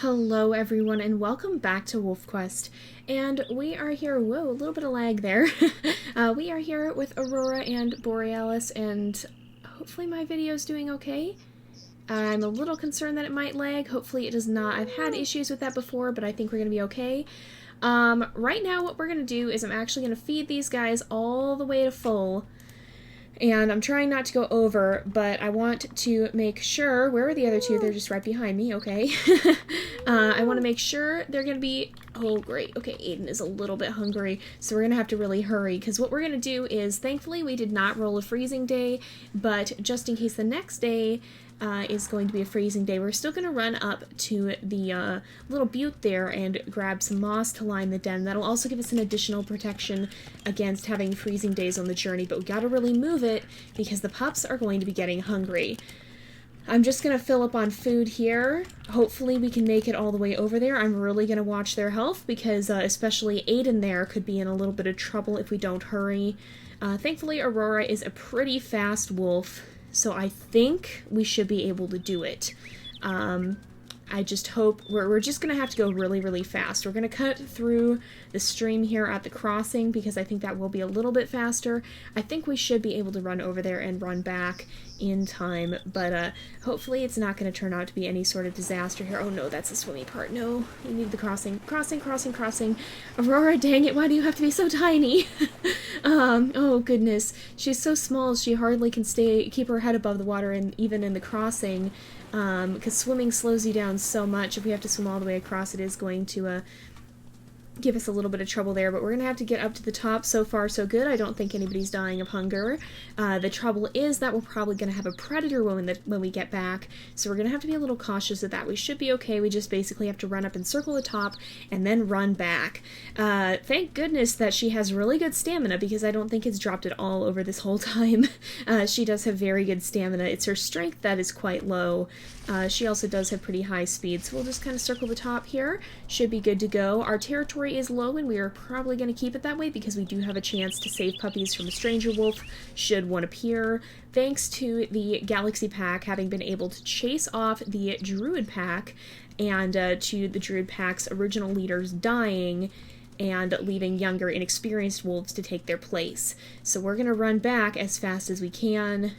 Hello everyone and welcome back to WolfQuest, and we are here, whoa, a little bit of lag there. We are here with Aurora and Borealis, and hopefully my video is doing okay. I'm a little concerned that it might lag. Hopefully it does not. I've had issues with that before, but I think we're going to be okay. Right now what we're going to do is I'm actually going to feed these guys all the way to full. And I'm trying not to go over, but I want to make sure... Where are the other two? They're just right behind me. Okay. I want to make sure they're going to be... Oh, great. Okay, Aiden is a little bit hungry, so we're going to have to really hurry, because what we're going to do is, thankfully, we did not roll a freezing day, but just in case the next day is going to be a freezing day, we're still going to run up to the little butte there and grab some moss to line the den. That'll also give us an additional protection against having freezing days on the journey, but we got to really move it because the pups are going to be getting hungry. I'm just going to fill up on food here. Hopefully we can make it all the way over there. I'm really going to watch their health because especially Aiden there could be in a little bit of trouble if we don't hurry. Thankfully Aurora is a pretty fast wolf, so I think we should be able to do it. I just hope we're just going to have to go really, really fast. We're going to cut through the stream here at the crossing because I think that will be a little bit faster. I think we should be able to run over there and run back in time, but hopefully it's not going to turn out to be any sort of disaster here. Oh no, that's the swimming part. No, you need the crossing. Crossing, crossing, crossing. Aurora, dang it, why do you have to be so tiny? Oh goodness, she's so small she hardly can keep her head above the water, and even in the crossing, because swimming slows you down so much. If we have to swim all the way across, it is going to give us a little bit of trouble there, but we're going to have to get up to the top. So far, so good. I don't think anybody's dying of hunger. The trouble is that we're probably going to have a predator when we get back, so we're going to have to be a little cautious of that. We should be okay. We just basically have to run up and circle the top and then run back. Thank goodness that she has really good stamina, because I don't think it's dropped at all over this whole time. She does have very good stamina. It's her strength that is quite low. She also does have pretty high speed, so we'll just kind of circle the top here. Should be good to go. Our territory is low, and we are probably going to keep it that way because we do have a chance to save puppies from a stranger wolf should one appear, thanks to the Galaxy Pack having been able to chase off the Druid Pack, and to the Druid Pack's original leaders dying and leaving younger, inexperienced wolves to take their place. So we're going to run back as fast as we can,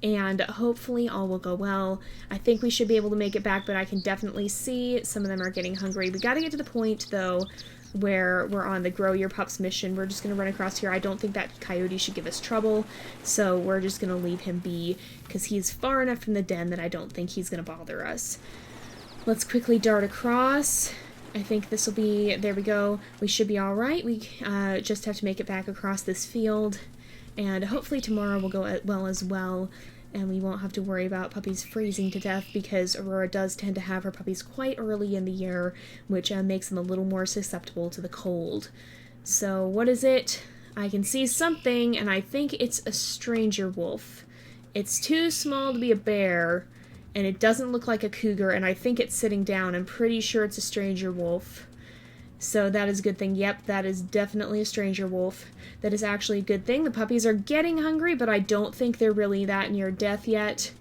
and hopefully all will go well. I think we should be able to make it back, but I can definitely see some of them are getting hungry. We got to get to the point, though, where we're on the Grow Your Pups mission. We're just going to run across here. I don't think that coyote should give us trouble, so we're just going to leave him be, because he's far enough from the den that I don't think he's going to bother us. Let's quickly dart across. I think this will be, there we go. We should be alright. We just have to make it back across this field, and hopefully tomorrow will go well as well, and we won't have to worry about puppies freezing to death, because Aurora does tend to have her puppies quite early in the year, which makes them a little more susceptible to the cold. So what is it? I can see something, and I think it's a stranger wolf. It's too small to be a bear, and it doesn't look like a cougar, and I think it's sitting down. I'm pretty sure it's a stranger wolf. So that is a good thing. Yep, that is definitely a stranger wolf. That is actually a good thing. The puppies are getting hungry, but I don't think they're really that near death yet.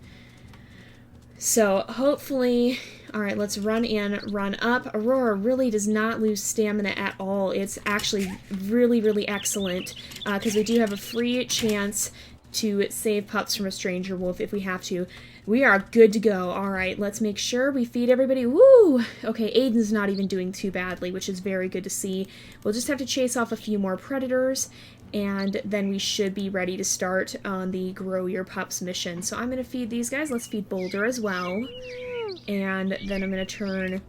So hopefully... Alright, let's run in, run up. Aurora really does not lose stamina at all. It's actually really, really excellent, because we do have a free chance to save pups from a stranger wolf if we have to. We are good to go. Alright, let's make sure we feed everybody. Woo! Okay, Aiden's not even doing too badly, which is very good to see. We'll just have to chase off a few more predators, and then we should be ready to start on the Grow Your Pups mission. So I'm going to feed these guys. Let's feed Boulder as well. And then I'm going to turn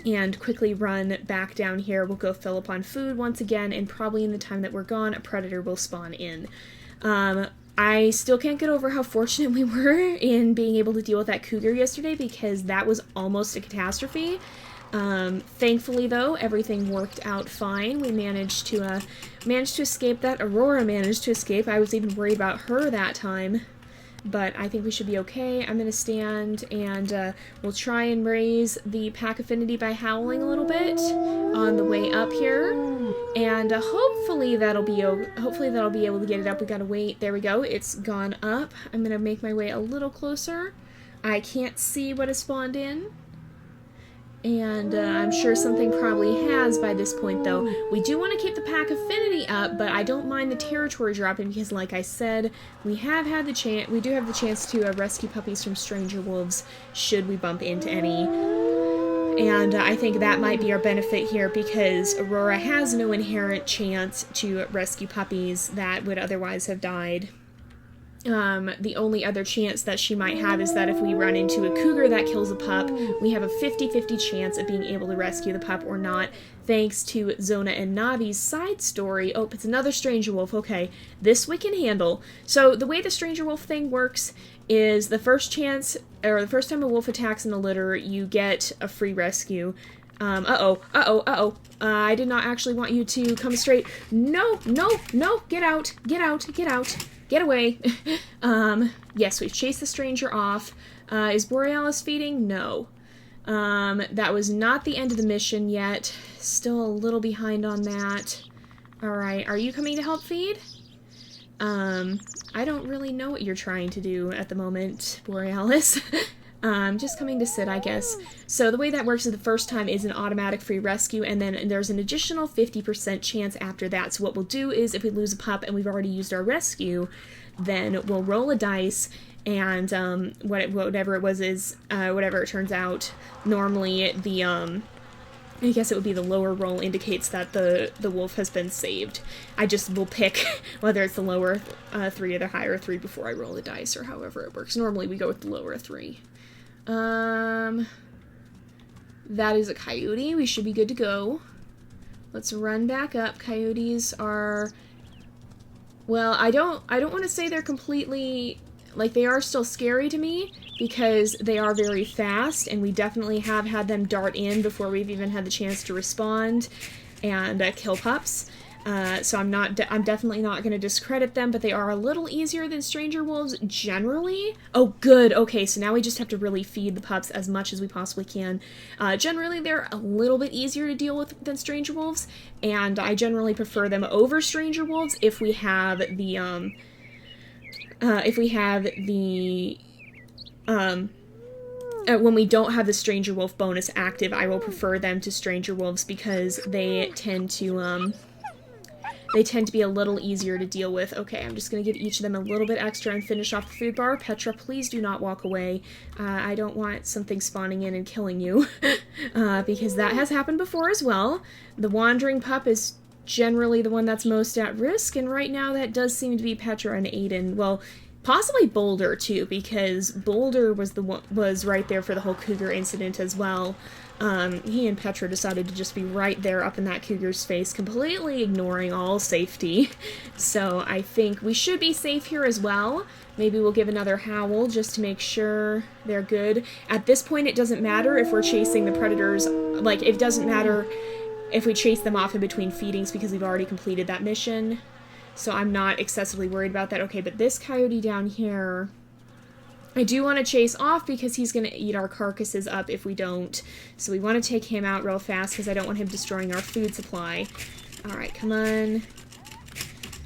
and quickly run back down here. We'll go fill up on food once again, and probably in the time that we're gone, a predator will spawn in. I still can't get over how fortunate we were in being able to deal with that cougar yesterday, because that was almost a catastrophe. Thankfully, though, everything worked out fine. We managed to escape that. Aurora managed to escape. I was even worried about her that time, but I think we should be okay. I'm going to stand, and we'll try and raise the pack affinity by howling a little bit on the way up here, and hopefully that'll be able to get it up. We gotta wait. There we go. It's gone up. I'm going to make my way a little closer. I can't see what has spawned in. And I'm sure something probably has by this point, though. We do want to keep the pack affinity up, but I don't mind the territory dropping because, like I said, we have had the chance. We do have the chance to rescue puppies from stranger wolves should we bump into any. And I think that might be our benefit here because Aurora has no inherent chance to rescue puppies that would otherwise have died. The only other chance that she might have is that if we run into a cougar that kills a pup, we have a 50-50 chance of being able to rescue the pup or not, thanks to Zona and Navi's side story. Oh, it's another stranger wolf. Okay, this we can handle. So the way the stranger wolf thing works is the first chance, or the first time a wolf attacks in a litter, you get a free rescue. I did not actually want you to come straight. No, get out, get out, get out. Get away. Yes, we've chased the stranger off. Is Borealis feeding? No. That was not the end of the mission yet. Still a little behind on that. Alright, are you coming to help feed? I don't really know what you're trying to do at the moment, Borealis. Just coming to sit, I guess. So the way that works is the first time is an automatic free rescue, and then there's an additional 50% chance after that. So what we'll do is, if we lose a pup and we've already used our rescue, then we'll roll a dice, and whatever it was is, whatever it turns out, normally the, I guess it would be the lower roll indicates that the wolf has been saved. I just will pick whether it's the lower 3 or the higher 3 before I roll the dice, or however it works. Normally we go with the lower 3. That is a coyote. We should be good to go. Let's run back up. Coyotes are, well, I don't want to say they're completely, like, they are still scary to me because they are very fast, and we definitely have had them dart in before we've even had the chance to respond and kill pups. So I'm definitely not going to discredit them, but they are a little easier than stranger wolves generally. Oh, good. Okay, so now we just have to really feed the pups as much as we possibly can. Generally, they're a little bit easier to deal with than stranger wolves, and I generally prefer them over stranger wolves if we have the, when we don't have the stranger wolf bonus active, I will prefer them to stranger wolves because they tend to be a little easier to deal with. Okay, I'm just going to give each of them a little bit extra and finish off the food bar. Petra, please do not walk away. I don't want something spawning in and killing you, because that has happened before as well. The wandering pup is generally the one that's most at risk, and right now that does seem to be Petra and Aiden. Well, possibly Boulder, too, because Boulder was right there for the whole cougar incident as well. He and Petra decided to just be right there up in that cougar's face, completely ignoring all safety. So I think we should be safe here as well. Maybe we'll give another howl just to make sure they're good. At this point, it doesn't matter if we're chasing the predators. Like, it doesn't matter if we chase them off in between feedings because we've already completed that mission. So I'm not excessively worried about that. Okay, but this coyote down here, I do want to chase off because he's going to eat our carcasses up if we don't. So we want to take him out real fast because I don't want him destroying our food supply. Alright, come on.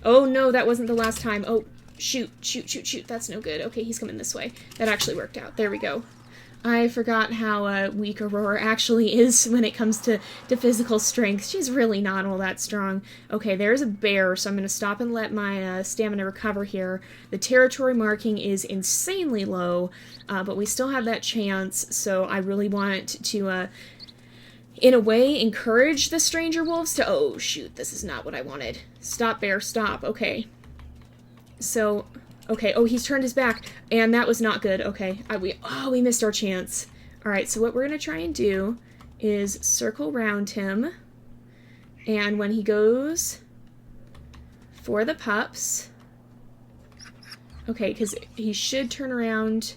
Oh no, that wasn't the last time. Oh, shoot. That's no good. Okay, he's coming this way. That actually worked out. There we go. I forgot how weak Aurora actually is when it comes to physical strength. She's really not all that strong. Okay, there's a bear, so I'm going to stop and let my stamina recover here. The territory marking is insanely low, but we still have that chance, so I really want to, in a way, encourage the stranger wolves to... Oh, shoot, this is not what I wanted. Stop, bear, stop. Okay. So... Okay, oh, he's turned his back, and that was not good. Okay, we missed our chance. Alright, so what we're going to try and do is circle around him, and when he goes for the pups... Okay, because he should turn around...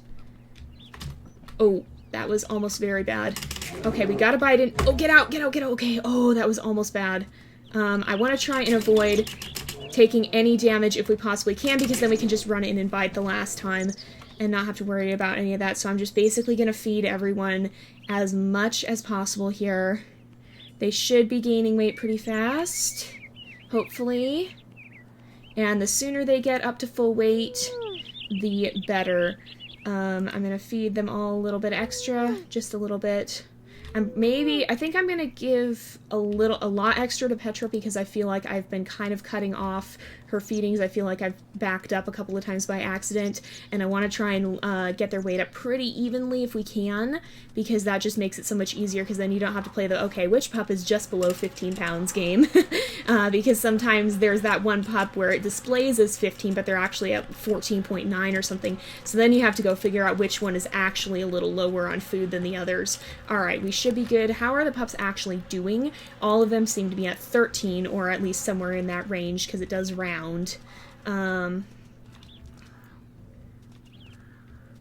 Oh, that was almost very bad. Okay, we gotta bite in... Oh, get out! Okay, oh, that was almost bad. I want to try and avoid taking any damage if we possibly can, because then we can just run in and bite the last time and not have to worry about any of that. So I'm just basically going to feed everyone as much as possible here. They should be gaining weight pretty fast, hopefully. And the sooner they get up to full weight, the better. I'm going to feed them all a little bit extra, just a little bit. I think I'm gonna give a lot extra to Petra because I feel like I've been kind of cutting off her feedings. I feel like I've backed up a couple of times by accident, and I want to try and get their weight up pretty evenly if we can, because that just makes it so much easier, because then you don't have to play the, okay, which pup is just below 15 pounds game, because sometimes there's that one pup where it displays as 15, but they're actually at 14.9 or something, so then you have to go figure out which one is actually a little lower on food than the others. Alright, we should be good. How are the pups actually doing? All of them seem to be at 13, or at least somewhere in that range, because it does round.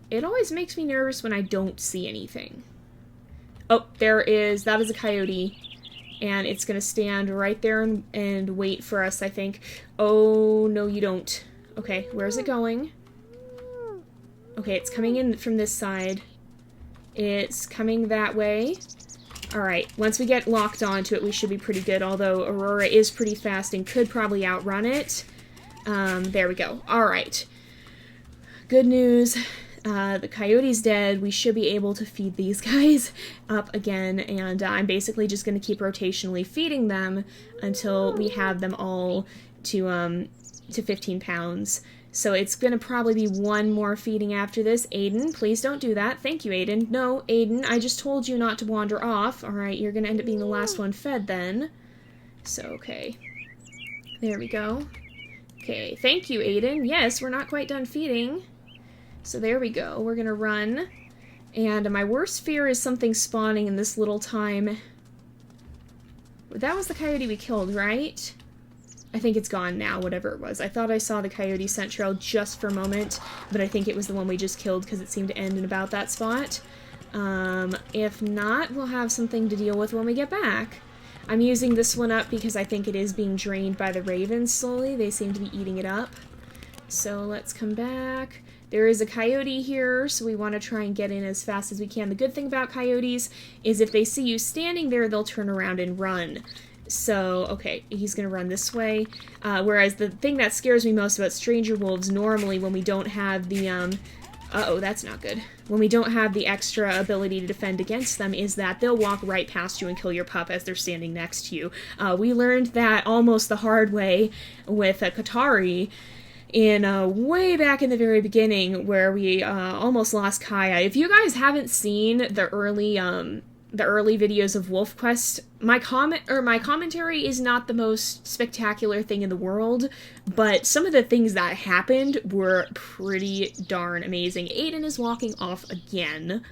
It always makes me nervous when I don't see anything. Oh, that is a coyote, and it's gonna stand right there and wait for us, I think. Oh, no you don't. Okay, where's it going? Okay, it's coming in from this side. It's coming that way. Alright, once we get locked onto it, we should be pretty good, although Aurora is pretty fast and could probably outrun it. There we go. Alright. Good news. The coyote's dead. We should be able to feed these guys up again, and I'm basically just going to keep rotationally feeding them until we have them all to 15 pounds. So it's going to probably be one more feeding after this. Aiden, please don't do that. Thank you, Aiden. No, Aiden, I just told you not to wander off. Alright, you're going to end up being the last one fed then. So, okay. There we go. Okay, thank you, Aiden. Yes, we're not quite done feeding. So there we go. We're going to run. And my worst fear is something spawning in this little time. That was the coyote we killed, right? I think it's gone now, whatever it was. I thought I saw the coyote scent trail just for a moment, but I think it was the one we just killed because it seemed to end in about that spot. If not, we'll have something to deal with when we get back. I'm using this one up because I think it is being drained by the ravens slowly. They seem to be eating it up. So let's come back. There is a coyote here, so we want to try and get in as fast as we can. The good thing about coyotes is if they see you standing there, they'll turn around and run. So, okay, he's going to run this way. Whereas the thing that scares me most about stranger wolves, normally when we don't have the, uh-oh, that's not good. When we don't have the extra ability to defend against them, is that they'll walk right past you and kill your pup as they're standing next to you. We learned that almost the hard way with Katari in way back in the very beginning, where we almost lost Kaya. If you guys haven't seen the early videos of WolfQuest, my commentary is not the most spectacular thing in the world, but some of the things that happened were pretty darn amazing. Aiden is walking off again.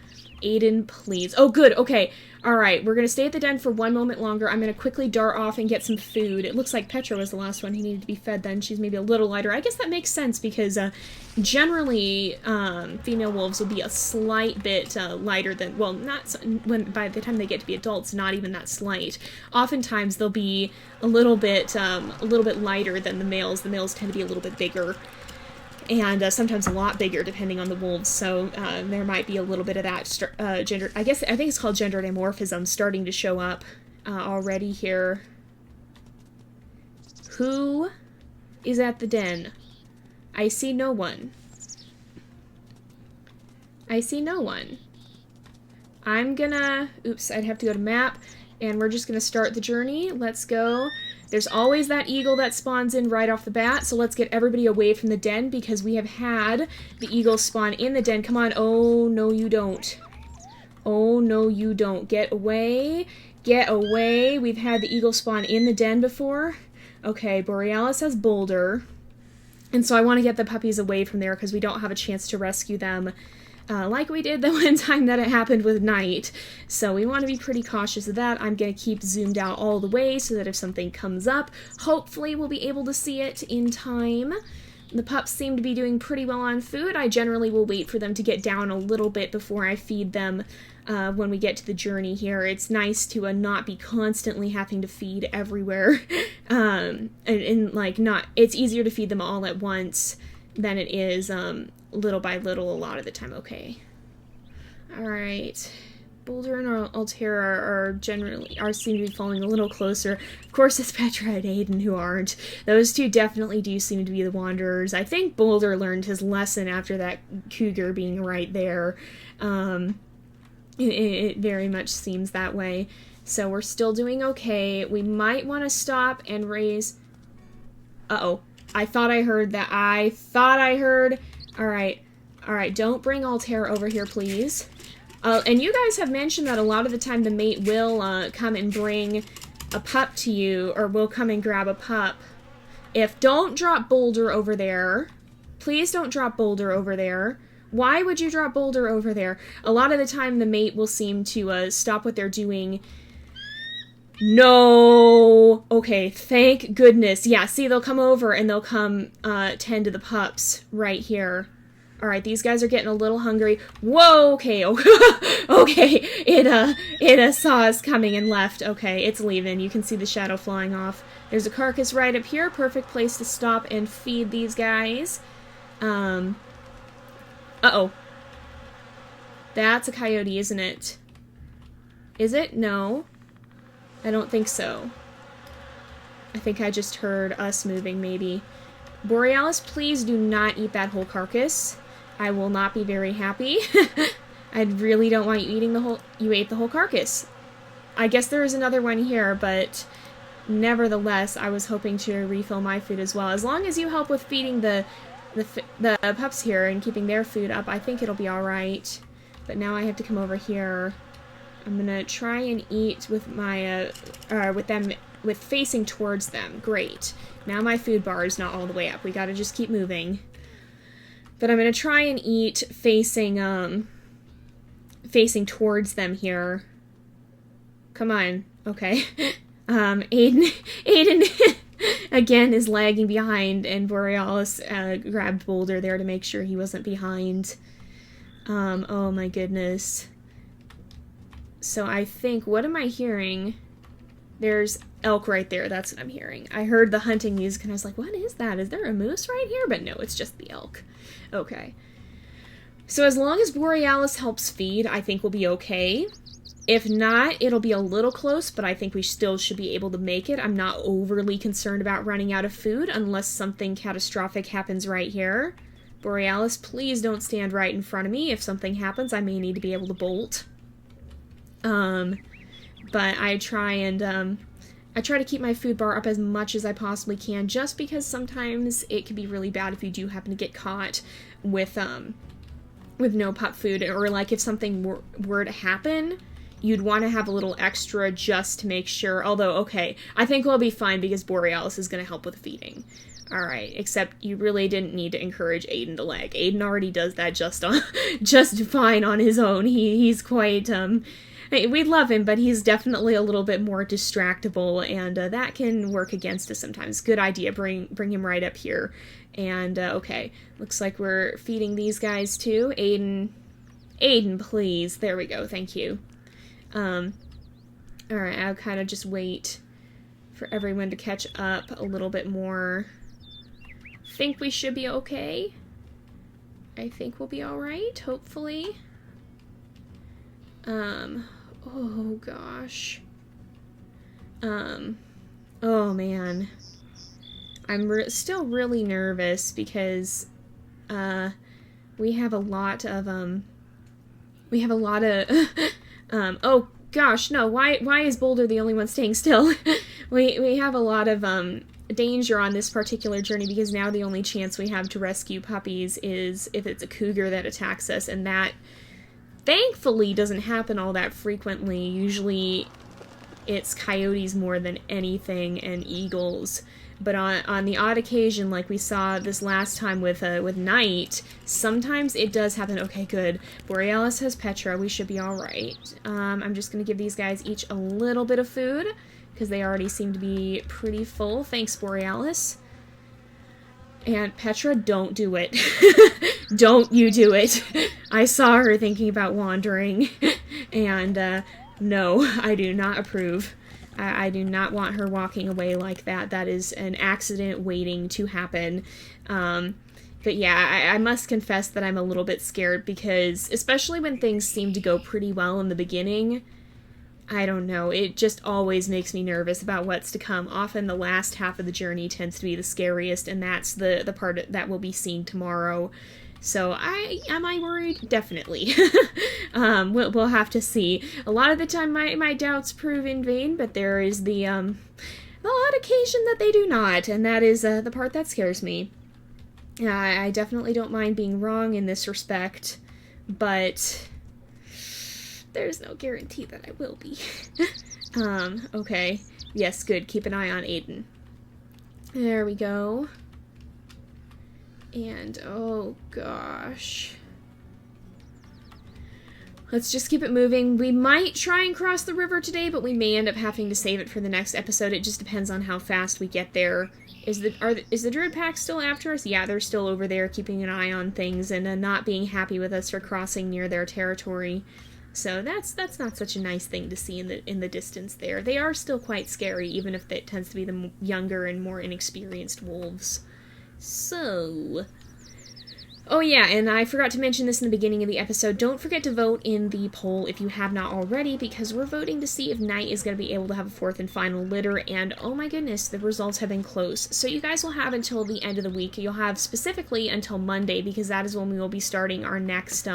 Aiden, please. Oh, good. Okay. Alright, we're going to stay at the den for one moment longer. I'm going to quickly dart off and get some food. It looks like Petra was the last one who needed to be fed then. She's maybe a little lighter. I guess that makes sense because generally female wolves will be a slight bit lighter than, well, not by the time they get to be adults, not even that slight. Oftentimes they'll be a little bit lighter than the males. The males tend to be a little bit bigger. And sometimes a lot bigger, depending on the wolves, so there might be a little bit of that gender, I think it's called gender dimorphism, starting to show up already here. Who is at the den? I see no one. I see no one. I'm gonna, oops, I'd have to go to map, and we're just gonna start the journey. Let's go. There's always that eagle that spawns in right off the bat, so let's get everybody away from the den because we have had the eagle spawn in the den. Come on. Oh, no you don't. Oh, no you don't. Get away. Get away. We've had the eagle spawn in the den before. Okay, Borealis has Boulder. And so I want to get the puppies away from there because we don't have a chance to rescue them like we did the one time that it happened with Night. So we want to be pretty cautious of that. I'm going to keep zoomed out all the way so that if something comes up, hopefully we'll be able to see it in time. The pups seem to be doing pretty well on food. I generally will wait for them to get down a little bit before I feed them when we get to the journey here. It's nice to not be constantly having to feed everywhere. It's easier to feed them all at once than it is little by little a lot of the time. Okay. Alright. Boulder and Altera seem to be falling a little closer. Of course, it's Petra and Aiden who aren't. Those two definitely do seem to be the wanderers. I think Boulder learned his lesson after that cougar being right there. It very much seems that way. So we're still doing okay. We might want to stop and raise... Uh-oh. I thought I heard that. I thought I heard... Alright. Alright, don't bring Altair over here, please. And you guys have mentioned that a lot of the time the mate will come and bring a pup to you, or will come and grab a pup. Don't drop Boulder over there. Please don't drop Boulder over there. Why would you drop Boulder over there? A lot of the time the mate will seem to stop what they're doing. No! Okay, thank goodness. Yeah, see, they'll come over and they'll come tend to the pups right here. Alright, these guys are getting a little hungry. Whoa, okay. Okay, it saw us coming and left. Okay, it's leaving. You can see the shadow flying off. There's a carcass right up here. Perfect place to stop and feed these guys. Uh-oh. That's a coyote, isn't it? Is it? No. I don't think so. I think I just heard us moving, maybe. Borealis, please do not eat that whole carcass. I will not be very happy. I really don't want you eating the whole... You ate the whole carcass. I guess there is another one here, but nevertheless, I was hoping to refill my food as well. As long as you help with feeding the pups here and keeping their food up, I think it'll be alright. But now I have to come over here. I'm gonna try and eat with my, with facing towards them. Great. Now my food bar is not all the way up. We gotta just keep moving. But I'm gonna try and eat facing, facing towards them here. Come on. Okay. Aiden again is lagging behind, and Borealis grabbed Boulder there to make sure he wasn't behind. Oh my goodness. So I think, what am I hearing? There's elk right there, that's what I'm hearing. I heard the hunting music and I was like, what is that? Is there a moose right here? But no, it's just the elk. Okay. So as long as Borealis helps feed, I think we'll be okay. If not, it'll be a little close, but I think we still should be able to make it. I'm not overly concerned about running out of food unless something catastrophic happens right here. Borealis, please don't stand right in front of me. If something happens, I may need to be able to bolt. But I try to keep my food bar up as much as I possibly can, just because sometimes it can be really bad if you do happen to get caught with no pup food, or like if something were to happen, you'd want to have a little extra just to make sure. Although, okay, I think we'll be fine because Borealis is going to help with feeding. Alright, except you really didn't need to encourage Aiden to lag. Aiden already does that just fine on his own. He's quite, we love him, but he's definitely a little bit more distractible, and that can work against us sometimes. Good idea, bring him right up here. And, okay, looks like we're feeding these guys too. Aiden, please. There we go, thank you. Alright, I'll kind of just wait for everyone to catch up a little bit more. Think we should be okay. I think we'll be alright, hopefully. Oh gosh. Oh man. I'm still really nervous because, we have a lot of, oh gosh, no, why is Boulder the only one staying still? we have a lot of, danger on this particular journey because now the only chance we have to rescue puppies is if it's a cougar that attacks us, and that thankfully doesn't happen all that frequently. Usually it's coyotes more than anything, and eagles. But on the odd occasion, like we saw this last time with Night, sometimes it does happen. Okay, good. Borealis has Petra. We should be alright. I'm just going to give these guys each a little bit of food, because they already seem to be pretty full. Thanks, Borealis. And Petra, don't do it. Don't you do it. I saw her thinking about wandering, and no, I do not approve. I do not want her walking away like that. That is an accident waiting to happen. But yeah, I must confess that I'm a little bit scared because, especially when things seem to go pretty well in the beginning, I don't know, it just always makes me nervous about what's to come. Often the last half of the journey tends to be the scariest, and that's the part that we'll be seeing tomorrow. So am I worried? Definitely. We'll have to see. A lot of the time my doubts prove in vain, but there is the odd occasion that they do not, and that is the part that scares me. I definitely don't mind being wrong in this respect, but there's no guarantee that I will be. Okay. Yes, good. Keep an eye on Aiden. There we go. And, oh gosh. Let's just keep it moving. We might try and cross the river today, but we may end up having to save it for the next episode. It just depends on how fast we get there. Is the Druid Pack still after us? Yeah, they're still over there keeping an eye on things and not being happy with us for crossing near their territory. So that's not such a nice thing to see in the distance there. They are still quite scary, even if it tends to be the younger and more inexperienced wolves. So, oh yeah, and I forgot to mention this in the beginning of the episode. Don't forget to vote in the poll if you have not already, because we're voting to see if Night is going to be able to have a fourth and final litter, and oh my goodness, the results have been close. So you guys will have until the end of the week. You'll have specifically until Monday, because that is when we will be starting our next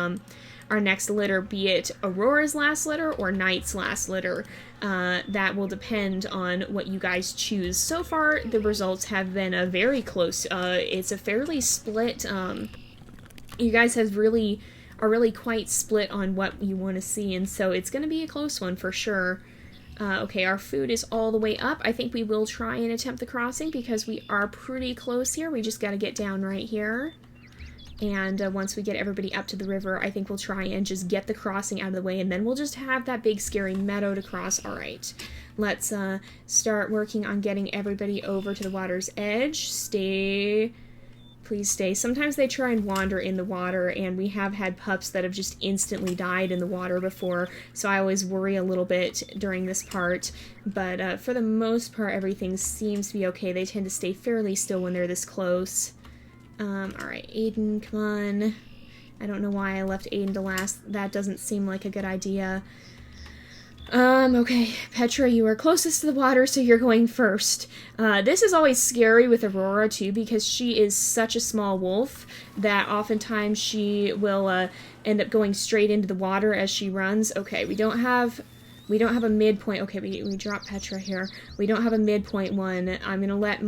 litter, be it Aurora's last litter or Night's last litter. That will depend on what you guys choose. So far, the results have been very close. It's a fairly split. You guys are really quite split on what you want to see, and so it's going to be a close one for sure. Okay, our food is all the way up. I think we will try and attempt the crossing because we are pretty close here. We just got to get down right here. And once we get everybody up to the river, I think we'll try and just get the crossing out of the way, and then we'll just have that big scary meadow to cross. Alright, let's start working on getting everybody over to the water's edge. Stay. Please stay. Sometimes they try and wander in the water, and we have had pups that have just instantly died in the water before, so I always worry a little bit during this part. But for the most part, everything seems to be okay. They tend to stay fairly still when they're this close. Alright, Aiden, come on. I don't know why I left Aiden to last. That doesn't seem like a good idea. Okay, Petra, you are closest to the water, so you're going first. This is always scary with Aurora, too, because she is such a small wolf that oftentimes she will, end up going straight into the water as she runs. Okay, we don't have a midpoint. Okay, we drop Petra here. We don't have a midpoint one. I'm gonna let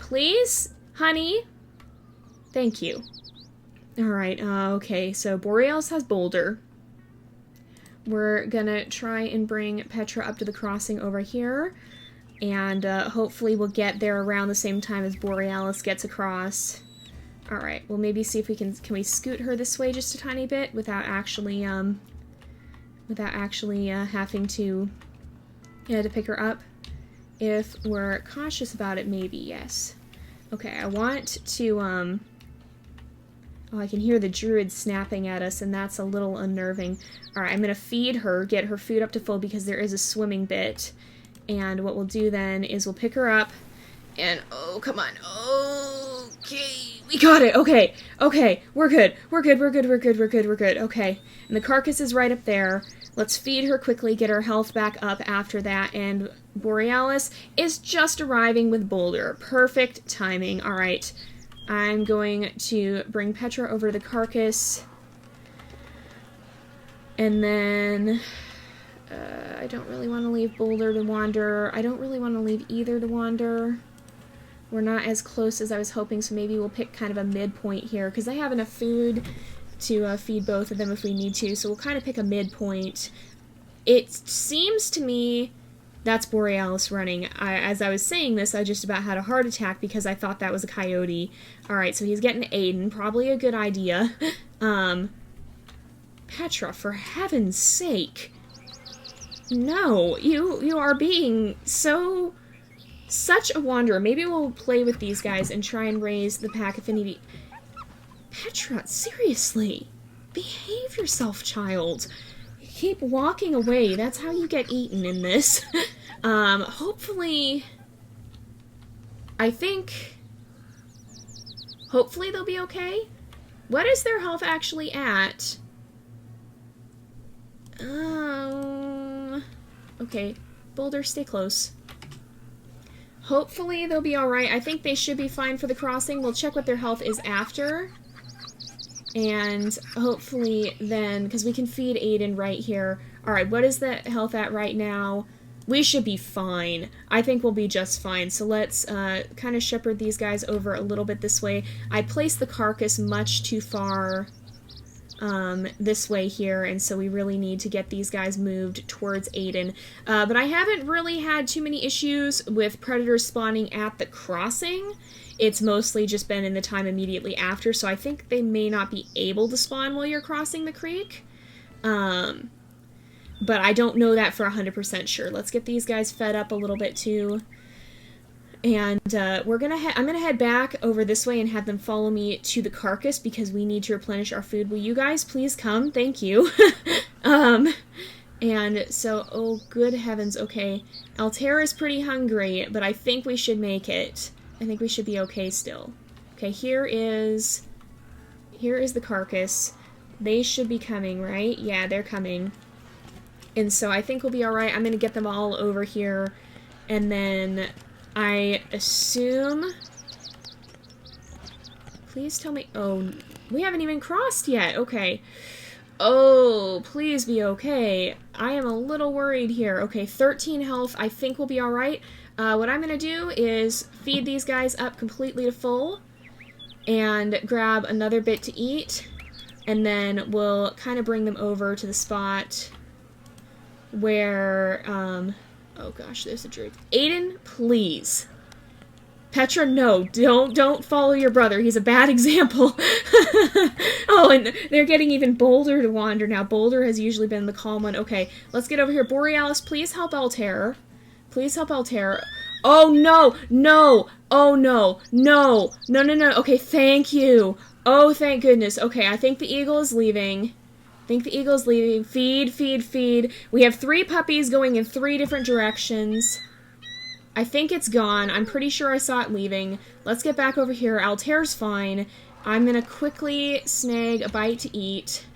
please, honey. Thank you. Alright, okay, so Borealis has Boulder. We're gonna try and bring Petra up to the crossing over here, and hopefully we'll get there around the same time as Borealis gets across. Alright, we'll maybe see if we can we scoot her this way just a tiny bit without actually having to pick her up. If we're cautious about it, maybe, yes. Okay, I want to, oh, I can hear the druid snapping at us, and that's a little unnerving. Alright, I'm gonna feed her, get her food up to full, because there is a swimming bit. And what we'll do then is we'll pick her up, and, oh, come on. Okay, we got it. Okay, we're good. Okay, and the carcass is right up there. Let's feed her quickly, get her health back up after that, and Borealis is just arriving with Boulder. Perfect timing. Alright. I'm going to bring Petra over to the carcass, and then I don't really want to leave Boulder to wander. I don't really want to leave either to wander. We're not as close as I was hoping, so maybe we'll pick kind of a midpoint here, because I have enough food to feed both of them if we need to, so we'll kind of pick a midpoint. It seems to me that's Borealis running. As I was saying this, I just about had a heart attack because I thought that was a coyote. Alright, so he's getting Aiden. Probably a good idea. Petra, for heaven's sake. No, you are being such a wanderer. Maybe we'll play with these guys and try and raise the pack affinity. Petra, seriously. Behave yourself, child. Keep walking away. That's how you get eaten in this. Hopefully they'll be okay. What is their health actually at? Okay. Boulder, stay close. Hopefully they'll be alright. I think they should be fine for the crossing. We'll check what their health is after. And hopefully then, because we can feed Aiden right here. Alright, what is the health at right now? We should be fine. I think we'll be just fine. So let's kind of shepherd these guys over a little bit this way. I placed the carcass much too far this way here, and so we really need to get these guys moved towards Aiden. But I haven't really had too many issues with predators spawning at the crossing. It's mostly just been in the time immediately after, so I think they may not be able to spawn while you're crossing the creek. But I don't know that for 100% sure. Let's get these guys fed up a little bit too. And I'm gonna head back over this way and have them follow me to the carcass because we need to replenish our food. Will you guys please come? Thank you. And so, oh good heavens, okay. Altair is pretty hungry, but I think we should make it. I think we should be okay still. Okay, here is the carcass. They should be coming, right? Yeah, they're coming. And so I think we'll be alright. I'm gonna get them all over here, and then I assume... Please tell me... Oh, we haven't even crossed yet. Okay. Oh, please be okay. I am a little worried here. Okay, 13 health. I think we'll be alright. What I'm going to do is feed these guys up completely to full and grab another bit to eat, and then we'll kind of bring them over to the spot where, oh gosh, there's a druid. Aiden, please. Petra, no, don't follow your brother. He's a bad example. Oh, and they're getting even Boulder to wander now. Boulder has usually been the calm one. Okay, let's get over here. Borealis, please help Altair. Please help Altair. Oh, no! No! Oh, no! No! No, no, no. Okay, thank you. Oh, thank goodness. Okay, I think the eagle is leaving. Feed, feed, feed. We have 3 puppies going in 3 different directions. I think it's gone. I'm pretty sure I saw it leaving. Let's get back over here. Altair's fine. I'm gonna quickly snag a bite to eat.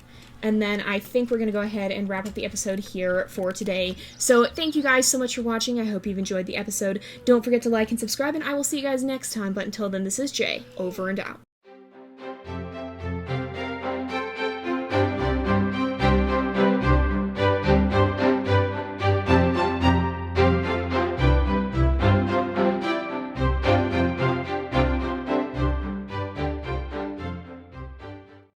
And then I think we're going to go ahead and wrap up the episode here for today. So thank you guys so much for watching. I hope you've enjoyed the episode. Don't forget to like and subscribe, and I will see you guys next time. But until then, this is Jay, over and out.